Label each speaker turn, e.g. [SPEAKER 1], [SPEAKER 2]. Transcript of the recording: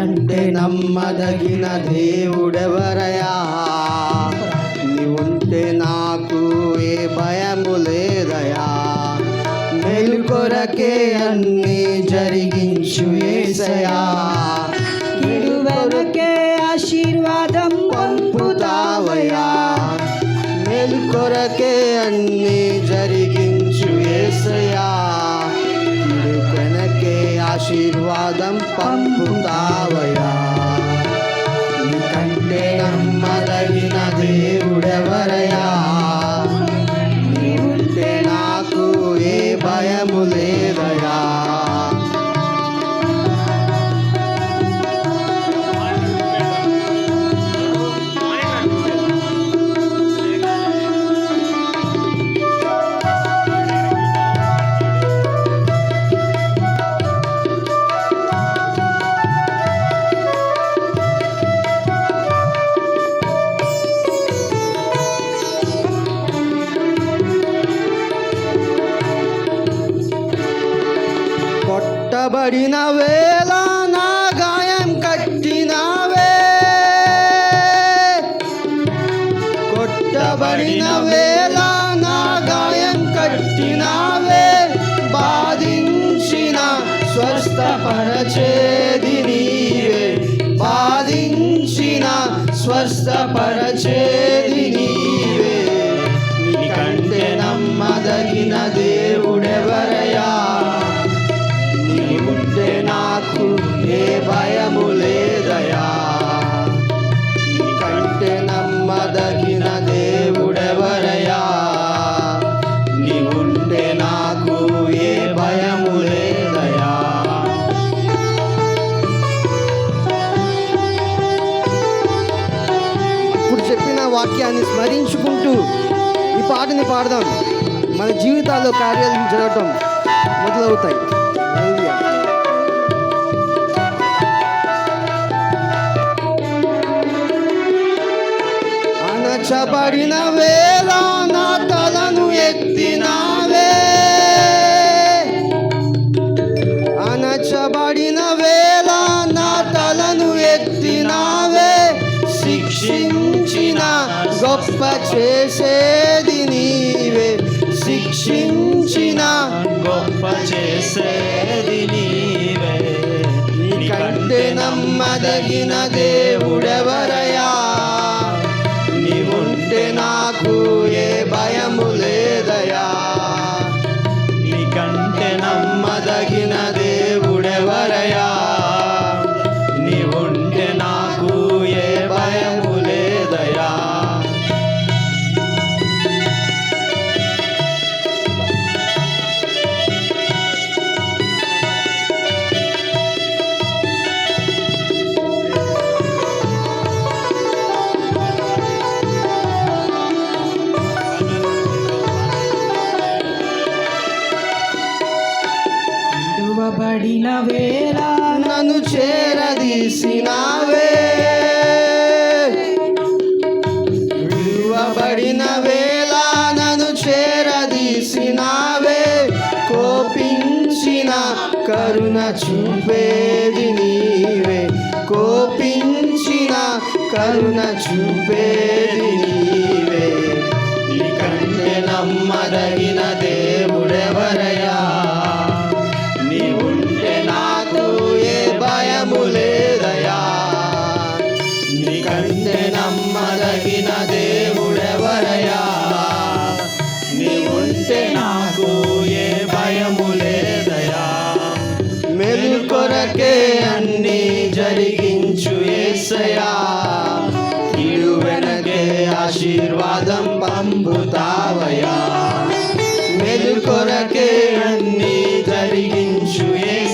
[SPEAKER 1] నీకంటే నమ్మదగిన దేవుడెవరయా? నీవుంటే నాకు ఏ భయము లేదయా. మేలు కొరకే అన్నీ జరిగించు యేసయ్యా.
[SPEAKER 2] కీడు వెనకే ఆశీర్వాదం
[SPEAKER 1] పంపుతావయ్యా. మేలు కొరకే అన్నీ జరిగించు యేసయ్యా. కీడు వెనకే ఆశీర్వాదం పంపుతావయ్యా. నీకంటే నమ్మదగిన దేవుడెవరయా? నీవుంటే నాకు ఏ భయము లేదయా. కొట్టబడిన వేళ నా గాయం కట్టినావే. కొట్టబడిన వేళ నా గాయం కట్టినావే. బాధించిన స్వస్థపరచేది నీవే. బాధించిన స్వస్థపరచేది నీవే. నీకంటే నమ్మదగిన దేవుడెవరయా? నీవుంటే నాకు ఏ భయము లేదయా. నీకంటే నమ్మదగిన దేవుడెవరయా? నీవుంటే నాకు ఏ భయము లేదయా. ఇప్పుడు చెప్పిన వాక్యాన్ని స్మరించుకుంటూ ఈ పాటని పాడదాం. మన జీవితాల్లో కార్యాలు జరగటం మొదలవుతాయి. అణచబడిన వేళ నా తలను ఎత్తినావే. అణచబడిన వేళ నా తలను ఎత్తినావే. శిక్షించిన గొప్ప చేసేది నీవే. శిక్షించిన
[SPEAKER 3] గొప్ప చేసేది నీవే.
[SPEAKER 1] నీకంటే నమ్మదగిన దేవుడెవరయా? నీవుంటే నాకు ఏ భయము లేదయా.
[SPEAKER 3] నీకంటే
[SPEAKER 1] నమ్మదగిన దేవుడెవరయా? నీవుంటే నాకు ఏ భయము లేదయా.
[SPEAKER 2] విడువబడిన వేళ
[SPEAKER 1] నన్ను చేరదీసినావే. విడువబడిన వేళ నన్ను చేరదీసినావే. కోపించిన కరుణ చూపేది నీవే. కోపించిన కరుణ చూపేది నీవే. నీకంటే నమ్మదగిన దేవుడెవరయా? నీవుంటే నాకు ఏ భయము లేదయా. నీకంటే నమ్మదగిన దేవుడెవరయా? నీవుంటే నాకు ఏ భయము లేదయా. మేలు కొరకే అన్నీ జరిగించు యేసయ్యా. కీడు వెనకే ఆశీర్వాదం పంపుతావయ్యా. మేలు కొరకే అన్నీ జరిగించు యేసయ్యా.